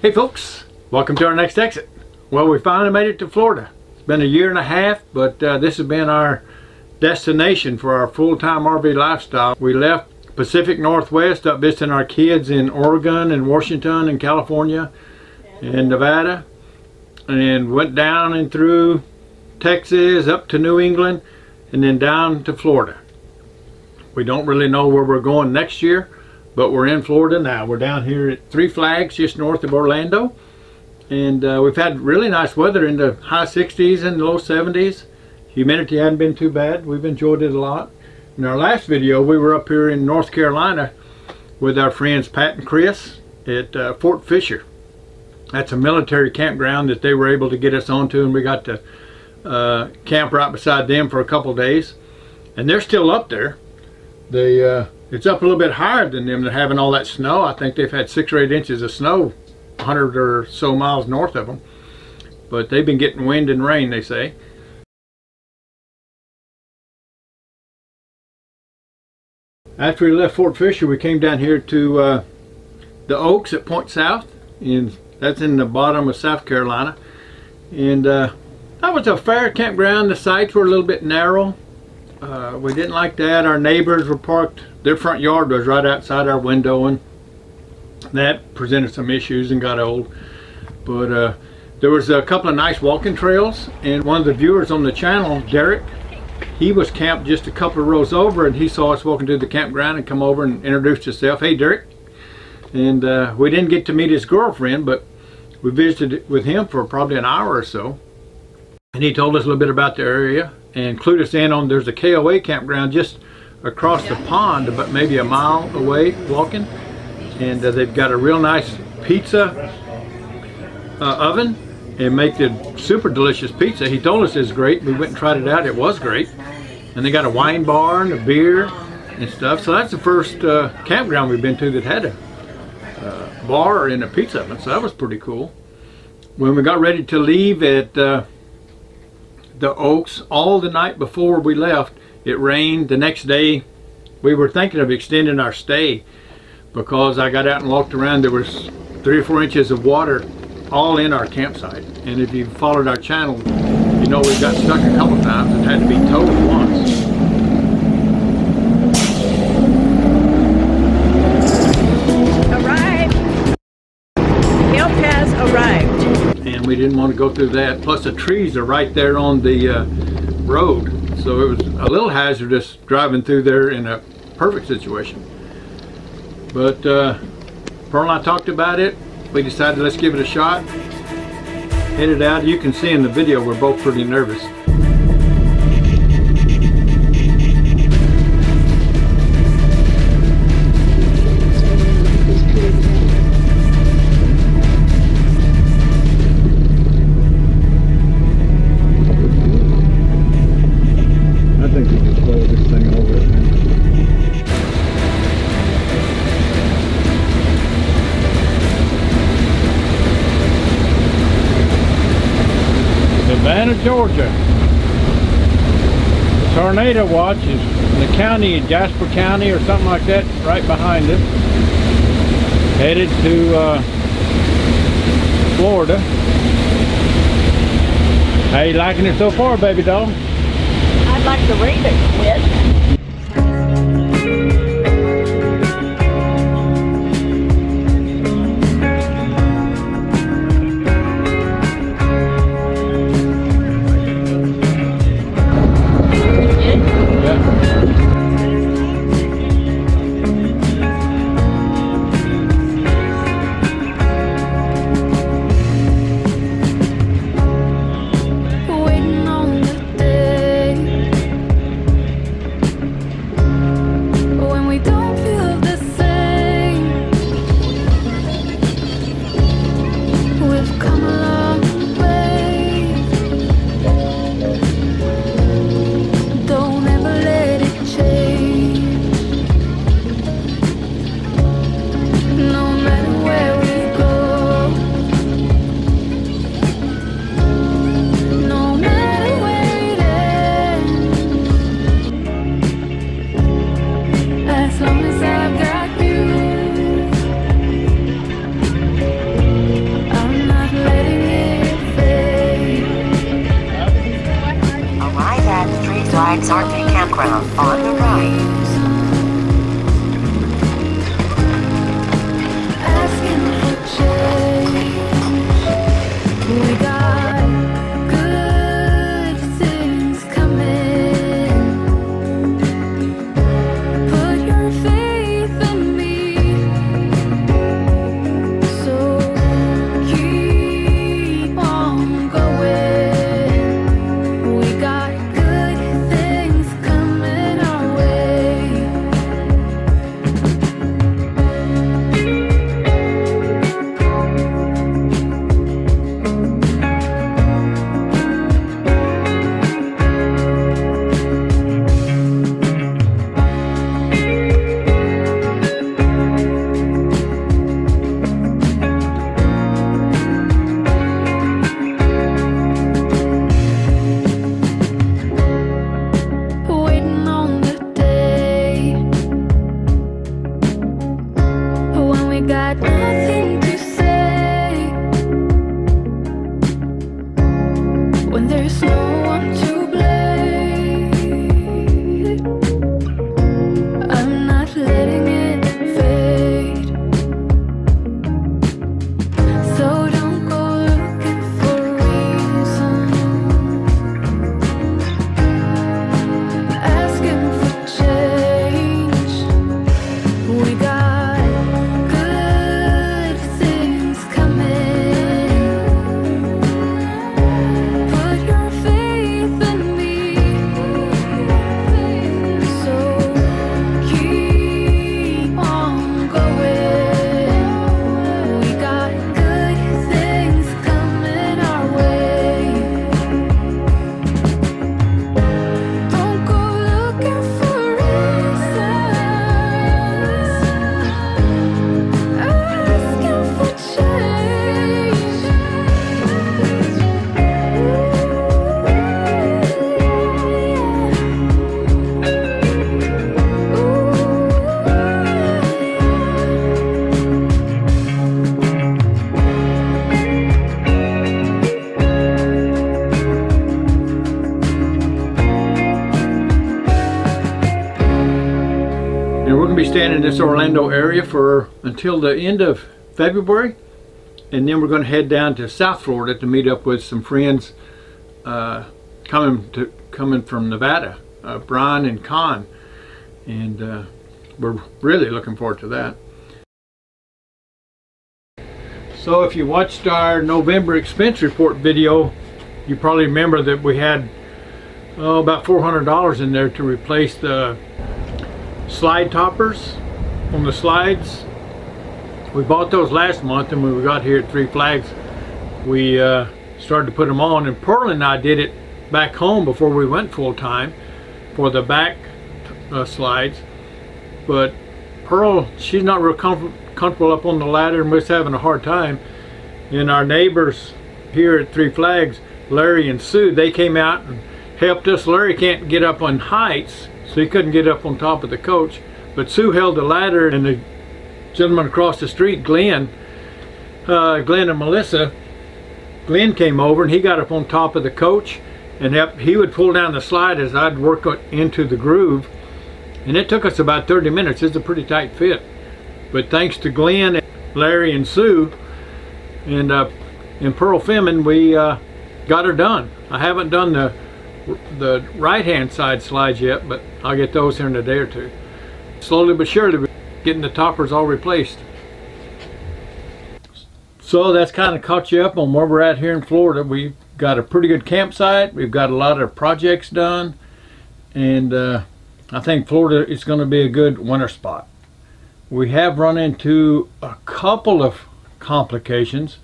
Hey folks, welcome to our next exit. Well, we finally made it to Florida. It's been a year and a half, but this has been our destination for our full-time RV lifestyle. We left Pacific Northwest up visiting our kids in Oregon and Washington and California and Nevada, and went down and through Texas up to New England and then down to Florida. We don't really know where we're going next year, but we're in Florida now. We're down here at Three Flags, just north of Orlando. And we've had really nice weather in the high 60s and low 70s. Humidity hadn't been too bad. We've enjoyed it a lot. In our last video, we were up here in North Carolina with our friends Pat and Chris at Fort Fisher. That's a military campground that they were able to get us onto, and we got to camp right beside them for a couple days. And they're still up there. It's up a little bit higher than them. They're having all that snow. I think they've had 6 or 8 inches of snow 100 or so miles north of them. But they've been getting wind and rain, they say. After we left Fort Fisher, we came down here to the Oaks at Point South. And that's in the bottom of South Carolina. And that was a fair campground. The sites were a little bit narrow. We didn't like that. Our neighbors were parked, their front yard was right outside our window, and that presented some issues and got old. But there was a couple of nice walking trails, and one of the viewers on the channel, Derek, he was camped just a couple of rows over, and he saw us walking to the campground and come over and introduced himself. Hey Derek. And we didn't get to meet his girlfriend, but we visited with him for probably an hour or so, and he told us a little bit about the area and clued us in on there's a KOA campground just across the pond, about maybe a mile away walking, and they've got a real nice pizza oven and make the super delicious pizza. He told us it's great. We went and tried it out. It was great. And they got a wine bar and a beer and stuff. So that's the first campground we've been to that had a bar and a pizza oven, so that was pretty cool. When we got ready to leave at the Oaks, all the night before we left, it rained. The next day we were thinking of extending our stay because I got out and walked around. There was 3 or 4 inches of water all in our campsite, and if you followed our channel, you know we got stuck a couple times and had to be towed once. And we didn't want to go through that. Plus the trees are right there on the road, so it was a little hazardous driving through there in a perfect situation. But Pearl and I talked about it. We decided let's give it a shot. Headed out. You can see in the video we're both pretty nervous. Georgia. The tornado watch is in the county, in Jasper County or something like that, right behind us. Headed to Florida. How you liking it so far, baby doll? I'd like to read it quit. Flags RV Campground on the right. Got nothing to say when there's no one to blame. I'm not letting it fade, so don't go looking for reasons, asking for change. We got we're going to be staying in this Orlando area for until the end of February, and then we're going to head down to South Florida to meet up with some friends coming from Nevada, Brian and Con, and we're really looking forward to that. So if you watched our November expense report video, you probably remember that we had about $400 in there to replace the slide toppers on the slides. We bought those last month, and when we got here at Three Flags we started to put them on, and Pearl and I did it back home before we went full-time for the back slides. But Pearl, she's not real comfortable up on the ladder and was having a hard time, and our neighbors here at Three Flags, Larry and Sue, they came out and helped us. Larry can't get up on heights, so he couldn't get up on top of the coach, but Sue held the ladder, and the gentleman across the street, Glenn and Melissa, Glenn came over and he got up on top of the coach, and he would pull down the slide as I'd work into the groove, and it took us about 30 minutes. It's a pretty tight fit, but thanks to Glenn, Larry, and Sue, and Pearl Femin, we got her done. I haven't done the right hand side slides yet, but I'll get those here in a day or two. Slowly but surely we're getting the toppers all replaced. So that's kind of caught you up on where we're at here in Florida. We've got a pretty good campsite, we've got a lot of projects done, and I think Florida is going to be a good winter spot. We have run into a couple of complications.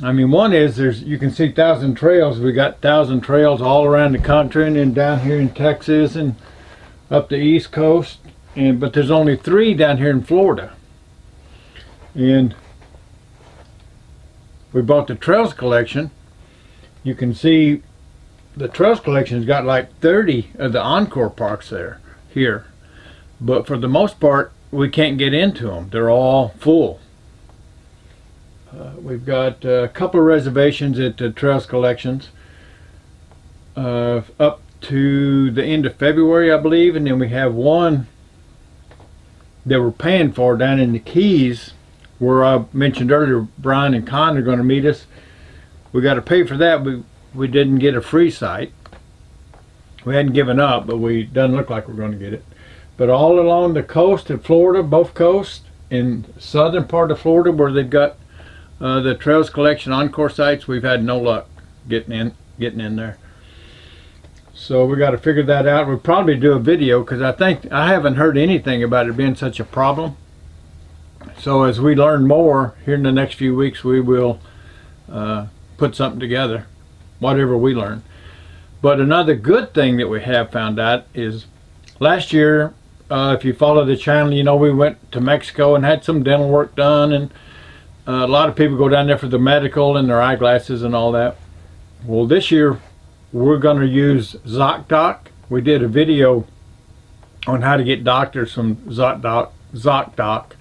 I mean, one is you can see 1,000 trails. We got 1,000 trails all around the country, and then down here in Texas and up the East Coast, but there's only 3 down here in Florida. And we bought the Trails Collection. You can see the Trails Collection's got like 30 of the Encore parks here, but for the most part we can't get into them. They're all full. We've got a couple of reservations at the Trails Collections up to the end of February, I believe, and then we have one that we're paying for down in the Keys, where I mentioned earlier Brian and Con are going to meet us. We got to pay for that. We didn't get a free site. We hadn't given up, but we doesn't look like we're going to get it. But all along the coast of Florida, both coasts, in southern part of Florida where they've got the Trails Collection Encore sites, we've had no luck getting in there. So we got to figure that out. We'll probably do a video, because I haven't heard anything about it being such a problem. So as we learn more here in the next few weeks, we will put something together, whatever we learn. But another good thing that we have found out is last year, if you follow the channel, you know we went to Mexico and had some dental work done, and a lot of people go down there for the medical and their eyeglasses and all that. Well, this year we're going to use ZocDoc. We did a video on how to get doctors from ZocDoc,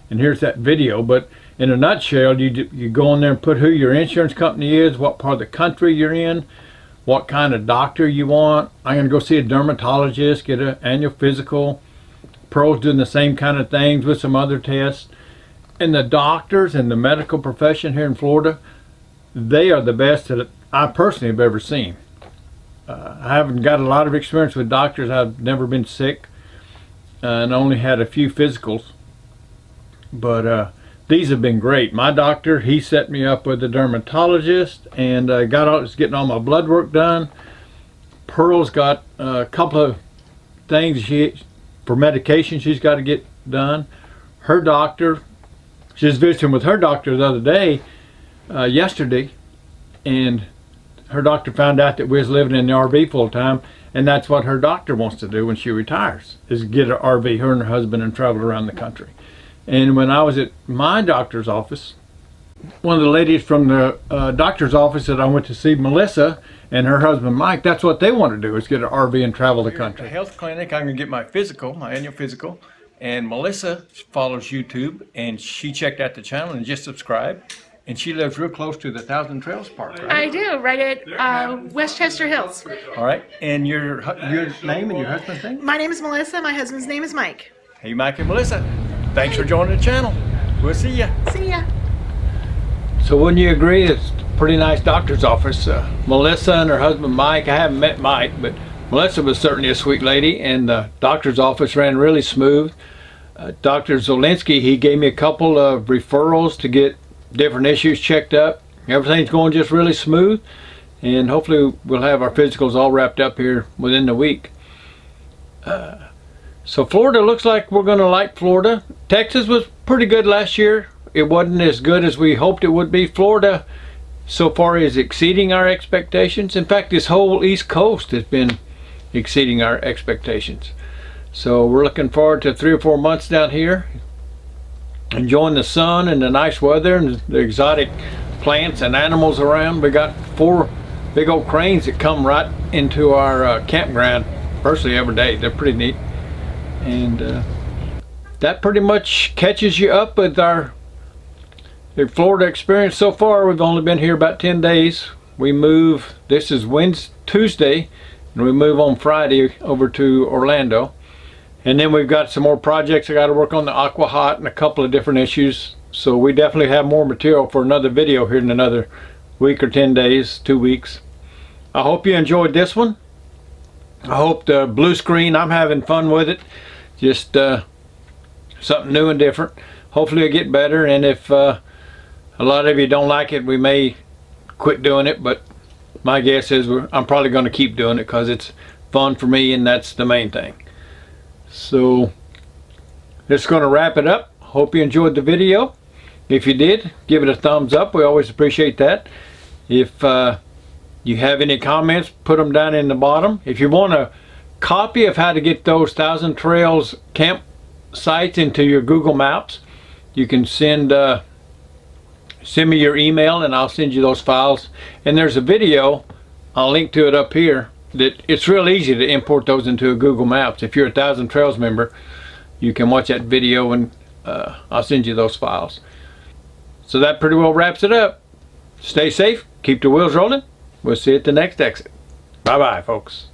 and here's that video. But in a nutshell, you go in there and put who your insurance company is, what part of the country you're in, what kind of doctor you want. I'm going to go see a dermatologist, get an annual physical. Pearl's doing the same kind of things with some other tests. And the doctors and the medical profession here in Florida, they are the best that I personally have ever seen. I haven't got a lot of experience with doctors. I've never been sick and only had a few physicals. But these have been great. My doctor, he set me up with a dermatologist, and was getting all my blood work done. Pearl's got a couple of things for medication she's got to get done. Her doctor, she was visiting with her doctor the other day, yesterday, and her doctor found out that we was living in the RV full time, and that's what her doctor wants to do when she retires, is get an RV, her and her husband, and travel around the country. And when I was at my doctor's office, one of the ladies from the doctor's office that I went to see, Melissa, and her husband Mike, that's what they want to do, is get an RV and travel the country. At the health clinic, I'm going to get my physical, my annual physical, and Melissa follows YouTube, and she checked out the channel and just subscribed. And she lives real close to the Thousand Trails Park, right? I do, right at Westchester Hills. All right. And your name and your husband's name? My name is Melissa. My husband's name is Mike. Hey, Mike and Melissa. Thanks for joining the channel. We'll see ya. See ya. So wouldn't you agree, it's a pretty nice doctor's office. Melissa and her husband Mike, I haven't met Mike, but Melissa was certainly a sweet lady, and the doctor's office ran really smooth. Dr. Zolinsky, he gave me a couple of referrals to get different issues checked up. Everything's going just really smooth, and hopefully we'll have our physicals all wrapped up here within the week. So Florida looks like we're going to like Florida. Texas was pretty good last year. It wasn't as good as we hoped it would be. Florida so far is exceeding our expectations. In fact, this whole East Coast has been exceeding our expectations. So we're looking forward to 3 or 4 months down here, enjoying the sun and the nice weather and the exotic plants and animals around. We got 4 big old cranes that come right into our campground virtually every day. They're pretty neat. And that pretty much catches you up with our Florida experience so far. We've only been here about 10 days. We move, this is Tuesday, and we move on Friday over to Orlando. And then we've got some more projects. I got to work on the Aqua Hot and a couple of different issues. So we definitely have more material for another video here in another week or 10 days, 2 weeks. I hope you enjoyed this one. I hope the blue screen, I'm having fun with it. Just something new and different. Hopefully it'll get better, and if a lot of you don't like it, we may quit doing it, but my guess is I'm probably going to keep doing it because it's fun for me, and that's the main thing. So this is going to wrap it up. Hope you enjoyed the video. If you did, give it a thumbs up. We always appreciate that. If you have any comments, put them down in the bottom. If you want a copy of how to get those Thousand Trails campsites into your Google Maps, you can send me your email and I'll send you those files. And there's a video, I'll link to it up here, that it's real easy to import those into a Google Maps. If you're a Thousand Trails member, you can watch that video, and I'll send you those files. So that pretty well wraps it up. Stay safe, keep the wheels rolling. We'll see you at the next exit. Bye bye, folks.